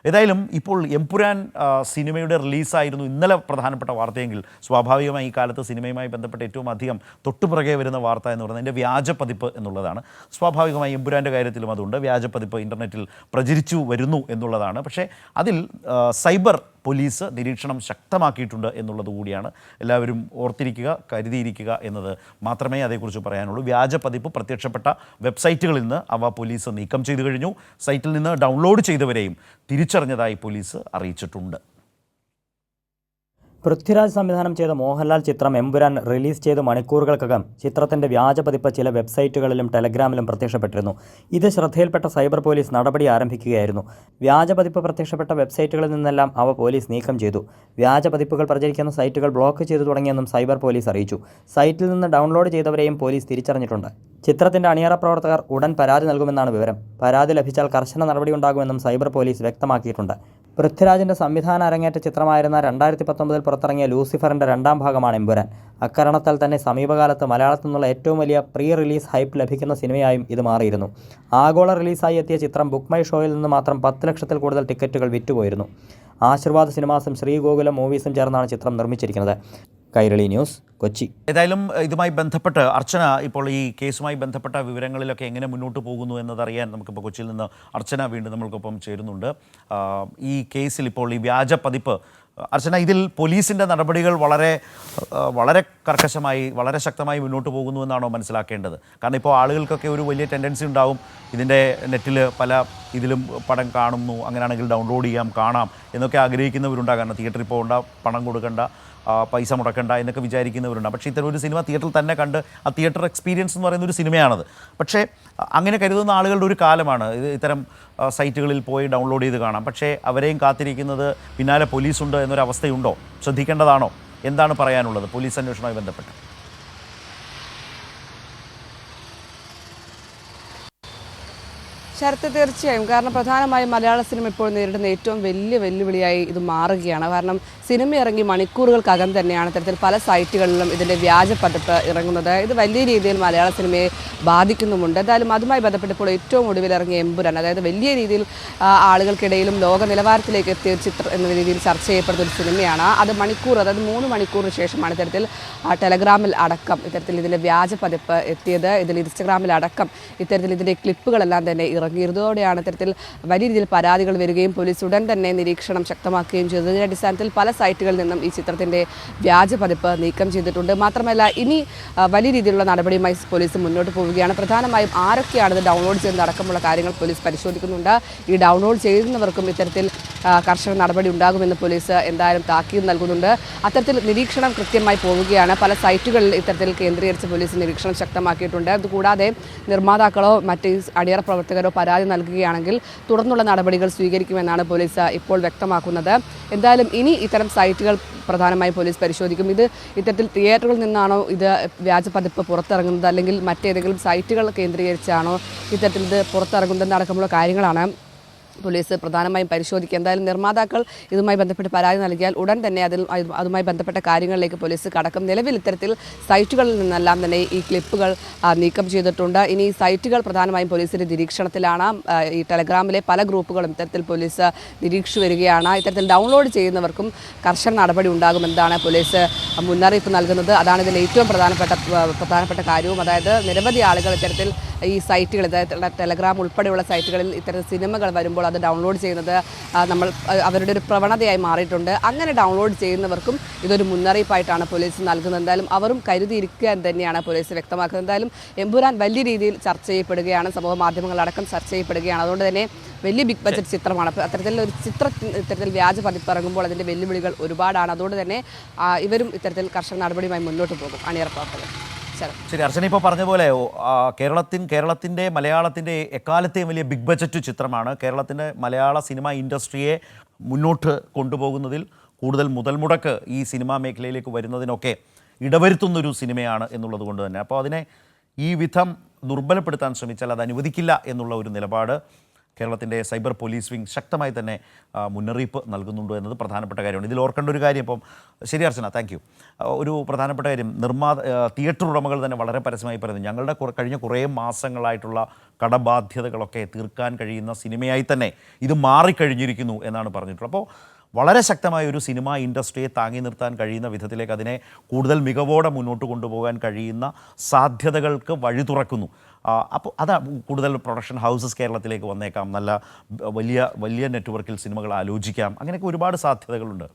ഏതായാലും ഇപ്പോൾ എമ്പുരാൻ സിനിമയുടെ റിലീസായിരുന്നു ഇന്നലെ പ്രധാനപ്പെട്ട വാർത്തയെങ്കിൽ സ്വാഭാവികമായി ഈ കാലത്ത് സിനിമയുമായി ബന്ധപ്പെട്ട് ഏറ്റവും അധികം തൊട്ടുപിറകെ വരുന്ന വാർത്ത എന്ന് പറയുന്നത് അതിൻ്റെ വ്യാജ പതിപ്പ് എന്നുള്ളതാണ്. സ്വാഭാവികമായി എമ്പുരാൻ്റെ കാര്യത്തിലും അതുണ്ട്. വ്യാജ പതിപ്പ് ഇൻ്റർനെറ്റിൽ പ്രചരിച്ചു വരുന്നു എന്നുള്ളതാണ്. പക്ഷേ അതിൽ സൈബർ പോലീസ് നിരീക്ഷണം ശക്തമാക്കിയിട്ടുണ്ട് എന്നുള്ളത് കൂടിയാണ്. എല്ലാവരും ഓർത്തിരിക്കുക, കരുതിയിരിക്കുക എന്നത് മാത്രമേ അതേക്കുറിച്ച് പറയാനുള്ളൂ. വ്യാജ പതിപ്പ് പ്രത്യക്ഷപ്പെട്ട വെബ്സൈറ്റുകളിൽ നിന്ന് അവ പോലീസ് നീക്കം ചെയ്തു കഴിഞ്ഞു. സൈറ്റിൽ നിന്ന് ഡൗൺലോഡ് ചെയ്തവരെയും തിരിച്ചറിഞ്ഞതായി പോലീസ് അറിയിച്ചിട്ടുണ്ട്. പൃഥ്വിരാജ് സംവിധാനം ചെയ്ത മോഹൻലാൽ ചിത്രം എമ്പുരാൻ റിലീസ് ചെയ്ത് മണിക്കൂറുകൾക്കകം ചിത്രത്തിൻ്റെ വ്യാജ പതിപ്പ് ചില വെബ്സൈറ്റുകളിലും ടെലഗ്രാമിലും പ്രത്യക്ഷപ്പെട്ടിരുന്നു. ഇത് ശ്രദ്ധയിൽപ്പെട്ട സൈബർ പോലീസ് നടപടി ആരംഭിക്കുകയായിരുന്നു. വ്യാജ പതിപ്പ് പ്രത്യക്ഷപ്പെട്ട വെബ്സൈറ്റുകളിൽ നിന്നെല്ലാം അവ പോലീസ് നീക്കം ചെയ്തു. വ്യാജ പതിപ്പുകൾ പ്രചരിക്കുന്ന സൈറ്റുകൾ ബ്ലോക്ക് ചെയ്തു തുടങ്ങിയെന്നും സൈബർ പോലീസ് അറിയിച്ചു. സൈറ്റിൽ നിന്ന് ഡൗൺലോഡ് ചെയ്തവരെയും പോലീസ് തിരിച്ചറിഞ്ഞിട്ടുണ്ട്. ചിത്രത്തിൻ്റെ അണിയറ പ്രവർത്തകർ ഉടൻ പരാതി നൽകുമെന്നാണ് വിവരം. പരാതി ലഭിച്ചാൽ കർശന നടപടിയുണ്ടാകുമെന്നും സൈബർ പോലീസ് വ്യക്തമാക്കിയിട്ടുണ്ട്. പൃഥ്വിരാജിൻ്റെ സംവിധാന അരങ്ങേറ്റ ചിത്രമായിരുന്ന 2019 പുറത്തിറങ്ങിയ ലൂസിഫറിൻ്റെ രണ്ടാം ഭാഗമാണ് എമ്പുരാൻ. അക്കാരണത്താൽ തന്നെ സമീപകാലത്ത് മലയാളത്തിൽ നിന്നുള്ള ഏറ്റവും വലിയ പ്രീ റിലീസ് ഹൈപ്പ് ലഭിക്കുന്ന സിനിമയായും ഇത് മാറിയിരുന്നു. ആഗോള റിലീസായി എത്തിയ ചിത്രം ബുക്ക് മൈ ഷോയിൽ നിന്ന് മാത്രം 10 ലക്ഷത്തിൽ കൂടുതൽ ടിക്കറ്റുകൾ വിറ്റുപോയിരുന്നു. ആശീർവാദ് സിനിമാസും ശ്രീഗോകുലം മൂവീസും ചേർന്നാണ് ചിത്രം നിർമ്മിച്ചിരിക്കുന്നത്. കൈരളി ന്യൂസ്, കൊച്ചി. ഏതായാലും ഇതുമായി ബന്ധപ്പെട്ട് അർച്ചന ഇപ്പോൾ ഈ കേസുമായി ബന്ധപ്പെട്ട വിവരങ്ങളിലൊക്കെ എങ്ങനെ മുന്നോട്ട് പോകുന്നു എന്നതറിയാൻ നമുക്കിപ്പോൾ കൊച്ചിയിൽ നിന്ന് അർച്ചന വീണ്ടും നമ്മൾക്കൊപ്പം ചേരുന്നുണ്ട്. ഈ കേസിൽ ഇപ്പോൾ ഈ വ്യാജ പതിപ്പ്, അർച്ചന, ഇതിൽ പോലീസിൻ്റെ നടപടികൾ വളരെ കർക്കശമായി വളരെ ശക്തമായി മുന്നോട്ട് പോകുന്നു എന്നാണോ മനസ്സിലാക്കേണ്ടത്? കാരണം ഇപ്പോൾ ആളുകൾക്കൊക്കെ ഒരു വലിയ ടെൻഡൻസി ഉണ്ടാവും, ഇതിൻ്റെ നെറ്റിൽ പല ഇതിലും പടം കാണുന്നു, അങ്ങനെയാണെങ്കിൽ ഡൗൺലോഡ് ചെയ്യാം, കാണാം എന്നൊക്കെ ആഗ്രഹിക്കുന്നവരുണ്ടാകും. കാരണം തിയേറ്ററിൽ പോകേണ്ട, പണം കൊടുക്കേണ്ട, പൈസ മുടക്കണ്ട എന്നൊക്കെ വിചാരിക്കുന്നവരുണ്ട്. പക്ഷേ ഇത്തരം ഒരു സിനിമ തിയേറ്ററിൽ തന്നെ കണ്ട് ആ തിയേറ്റർ എക്സ്പീരിയൻസ് എന്ന് പറയുന്ന ഒരു സിനിമയാണത്. പക്ഷേ അങ്ങനെ കരുതുന്ന ആളുകളുടെ ഒരു കാലമാണ്. ഇത്തരം സൈറ്റുകളിൽ പോയി ഡൗൺലോഡ് ചെയ്ത് കാണാം. പക്ഷേ അവരെയും കാത്തിരിക്കുന്നത് പിന്നാലെ പോലീസുണ്ട് എന്നൊരവസ്ഥയുണ്ടോ? ശ്രദ്ധിക്കേണ്ടതാണോ? എന്താണ് പറയാനുള്ളത് പോലീസ് അന്വേഷണവുമായി ബന്ധപ്പെട്ട്? ശരത്ത്, തീർച്ചയായും. കാരണം പ്രധാനമായും മലയാള സിനിമ ഇപ്പോൾ നേരിടുന്ന ഏറ്റവും വലിയ വെല്ലുവിളിയായി ഇത് മാറുകയാണ്. കാരണം സിനിമ ഇറങ്ങി മണിക്കൂറുകൾക്കകം തന്നെയാണ് ഇത്തരത്തിൽ പല സൈറ്റുകളിലും ഇതിൻ്റെ വ്യാജ പതിപ്പ് ഇറങ്ങുന്നത്. ഇത് വലിയ രീതിയിൽ മലയാള സിനിമയെ ബാധിക്കുന്നുമുണ്ട്. എന്തായാലും അതുമായി ബന്ധപ്പെട്ട് ഇപ്പോൾ ഏറ്റവും ഒടുവിൽ ഇറങ്ങിയ എമ്പുരാൻ, അതായത് വലിയ രീതിയിൽ ആളുകൾക്കിടയിലും ലോക നിലവാരത്തിലേക്ക് എത്തിയ ചിത്രം എന്ന രീതിയിൽ ചർച്ച ചെയ്യപ്പെടുന്ന ഒരു സിനിമയാണ്. അത് അതായത് 3 മണിക്കൂറിന് ശേഷമാണ് ഇത്തരത്തിൽ ടെലഗ്രാമിൽ അടക്കം ഇത്തരത്തിൽ ഇതിൻ്റെ വ്യാജ പതിപ്പ് എത്തിയത്. ഇതിൽ ഇൻസ്റ്റഗ്രാമിലടക്കം ഇത്തരത്തിൽ ഇതിൻ്റെ ക്ലിപ്പുകളെല്ലാം തന്നെ ഇറങ്ങിയതോടെയാണ് ഇത്തരത്തിൽ വലിയ രീതിയിൽ പരാതികൾ വരികയും പോലീസ് ഉടൻ തന്നെ നിരീക്ഷണം ശക്തമാക്കുകയും ചെയ്തത്. ഇതിൻ്റെ അടിസ്ഥാനത്തിൽ പല സൈറ്റുകളിൽ നിന്നും ഈ ചിത്രത്തിൻ്റെ വ്യാജ പതിപ്പ് നീക്കം ചെയ്തിട്ടുണ്ട്. മാത്രമല്ല ഇനി വലിയ രീതിയിലുള്ള നടപടിയുമായി പോലീസ് മുന്നോട്ട് പോവുകയാണ്. പ്രധാനമായും ആരൊക്കെയാണ് ഇത് ഡൗൺലോഡ് ചെയ്യുന്നത് അടക്കമുള്ള കാര്യങ്ങൾ പോലീസ് പരിശോധിക്കുന്നുണ്ട്. ഈ ഡൗൺലോഡ് ചെയ്യുന്നവർക്കും ഇത്തരത്തിൽ കർശന നടപടി ഉണ്ടാകുമെന്ന് പോലീസ് എന്തായാലും താക്കീത് നൽകുന്നുണ്ട്. അത്തരത്തിൽ നിരീക്ഷണം കൃത്യമായി പോവുകയാണ്. പല സൈറ്റുകളിൽ ഇത്തരത്തിൽ കേന്ദ്രീകരിച്ച് പോലീസ് നിരീക്ഷണം ശക്തമാക്കിയിട്ടുണ്ട്. അതുകൂടാതെ നിർമ്മാതാക്കളോ മറ്റ് അണിയറ പ്രവർത്തകരോ പരാതി നൽകുകയാണെങ്കിൽ തുടർന്നുള്ള നടപടികൾ സ്വീകരിക്കുമെന്നാണ് പോലീസ് ഇപ്പോൾ വ്യക്തമാക്കുന്നത്. എന്തായാലും ഇനി ഇത്തരം സൈറ്റുകൾ പ്രധാനമായും പോലീസ് പരിശോധിക്കും. ഇത് ഇത്തരത്തിൽ തിയേറ്ററുകളിൽ നിന്നാണോ ഇത് വ്യാജ പതിപ്പ് പുറത്തിറങ്ങുന്നത്, അല്ലെങ്കിൽ മറ്റേതെങ്കിലും സൈറ്റുകൾ കേന്ദ്രീകരിച്ചാണോ ഇത്തരത്തിൽ ഇത് പുറത്തിറങ്ങുന്നത് അടക്കമുള്ള കാര്യങ്ങളാണ് പോലീസ് പ്രധാനമായും പരിശോധിക്കുക. എന്തായാലും നിർമ്മാതാക്കൾ ഇതുമായി ബന്ധപ്പെട്ട് പരാതി നൽകിയാൽ ഉടൻ തന്നെ അതുമായി ബന്ധപ്പെട്ട കാര്യങ്ങളിലേക്ക് പോലീസ് കടക്കും. നിലവിൽ ഇത്തരത്തിൽ സൈറ്റുകളിൽ നിന്നെല്ലാം തന്നെ ഈ ക്ലിപ്പുകൾ നീക്കം ചെയ്തിട്ടുണ്ട്. ഇനി ഈ സൈറ്റുകൾ പ്രധാനമായും പോലീസിൻ്റെ നിരീക്ഷണത്തിലാണ്. ഈ ടെലഗ്രാമിലെ പല ഗ്രൂപ്പുകളും ഇത്തരത്തിൽ പോലീസ് നിരീക്ഷിച്ചു വരികയാണ്. ഇത്തരത്തിൽ ഡൗൺലോഡ് ചെയ്യുന്നവർക്കും കർശന നടപടി ഉണ്ടാകുമെന്നാണ് പോലീസ് മുന്നറിയിപ്പ് നൽകുന്നത്. അതാണ് ഇതിൽ ഏറ്റവും പ്രധാനപ്പെട്ട കാര്യവും. അതായത് നിരവധി ആളുകൾ ഇത്തരത്തിൽ ഈ സൈറ്റുകൾ, ടെലഗ്രാം ഉൾപ്പെടെയുള്ള സൈറ്റുകളിൽ ഇത്തരം സിനിമകൾ വരുമ്പോൾ അത് ഡൗൺലോഡ് ചെയ്യുന്നത് അവരുടെ ഒരു പ്രവണതയായി മാറിയിട്ടുണ്ട്. അങ്ങനെ ഡൗൺലോഡ് ചെയ്യുന്നവർക്കും ഇതൊരു മുന്നറിയിപ്പായിട്ടാണ് പോലീസ് നൽകുന്നത്. എന്തായാലും അവരും കരുതിയിരിക്കുക എന്ന് തന്നെയാണ് പോലീസ് വ്യക്തമാക്കുന്നത്. എന്തായാലും എമ്പുരാൻ വലിയ രീതിയിൽ ചർച്ച ചെയ്യപ്പെടുകയാണ്, സമൂഹ മാധ്യമങ്ങളടക്കം ചർച്ച ചെയ്യപ്പെടുകയാണ്. അതുകൊണ്ട് തന്നെ വലിയ ബിഗ് ബഡ്ജറ്റ് ചിത്രമാണ്. അത്തരത്തിലുള്ള ഒരു ഇത്തരത്തിൽ വ്യാജ പതിപ്പ് ഇറങ്ങുമ്പോൾ അതിൻ്റെ വെല്ലുവിളികൾ ഒരുപാടാണ്. അതുകൊണ്ട് തന്നെ ഇവരും ഇത്തരത്തിൽ കർശന നടപടിയുമായി മുന്നോട്ട് പോകും അണിയറ പ്രവർത്തകർ. ശരി, അർച്ചന ഇപ്പോൾ പറഞ്ഞ പോലെ കേരളത്തിൻ്റെ മലയാളത്തിൻ്റെ എക്കാലത്തെയും വലിയ ബിഗ് ബഡ്ജറ്റ് ചിത്രമാണ്. കേരളത്തിൻ്റെ മലയാള സിനിമ ഇൻഡസ്ട്രിയെ മുന്നോട്ട് കൊണ്ടുപോകുന്നതിൽ കൂടുതൽ മുതൽ മുടക്ക് ഈ സിനിമാ മേഖലയിലേക്ക് വരുന്നതിനൊക്കെ ഇടവരുത്തുന്നൊരു സിനിമയാണ് എന്നുള്ളത് കൊണ്ട് തന്നെ അപ്പോൾ അതിനെ ഈ വിധം ദുർബലപ്പെടുത്താൻ ശ്രമിച്ചാൽ അത് അനുവദിക്കില്ല എന്നുള്ള ഒരു നിലപാട് കേരളത്തിൻ്റെ സൈബർ പോലീസ് വിങ് ശക്തമായി തന്നെ മുന്നറിയിപ്പ് നൽകുന്നുണ്ട് എന്നത് പ്രധാനപ്പെട്ട കാര്യമാണ്. ഇതിൽ ഓർക്കേണ്ട ഒരു കാര്യം ഇപ്പം ശരി അർച്ചന, താങ്ക് യു. ഒരു പ്രധാനപ്പെട്ട കാര്യം തിയേറ്റർ ഉടമകൾ തന്നെ വളരെ പരസ്യമായി പറയുന്നു, ഞങ്ങളുടെ കഴിഞ്ഞ കുറേ മാസങ്ങളായിട്ടുള്ള കടബാധ്യതകളൊക്കെ തീർക്കാൻ കഴിയുന്ന സിനിമയായി തന്നെ ഇത് മാറിക്കഴിഞ്ഞിരിക്കുന്നു എന്നാണ് പറഞ്ഞിട്ടുള്ളത്. അപ്പോൾ വളരെ ശക്തമായ ഒരു സിനിമ ഇൻഡസ്ട്രിയെ താങ്ങി നിർത്താൻ കഴിയുന്ന വിധത്തിലേക്ക് അതിനെ കൂടുതൽ മികവോടെ മുന്നോട്ട് കൊണ്ടുപോകാൻ കഴിയുന്ന സാധ്യതകൾക്ക് വഴി തുറക്കുന്നു. അപ്പോൾ കൂടുതൽ പ്രൊഡക്ഷൻ ഹൗസസ് കേരളത്തിലേക്ക് വന്നേക്കാം, നല്ല വലിയ വലിയ നെറ്റ്വർക്കിൽ സിനിമകൾ ആലോചിക്കാം, അങ്ങനെയൊക്കെ ഒരുപാട് സാധ്യതകളുണ്ട്.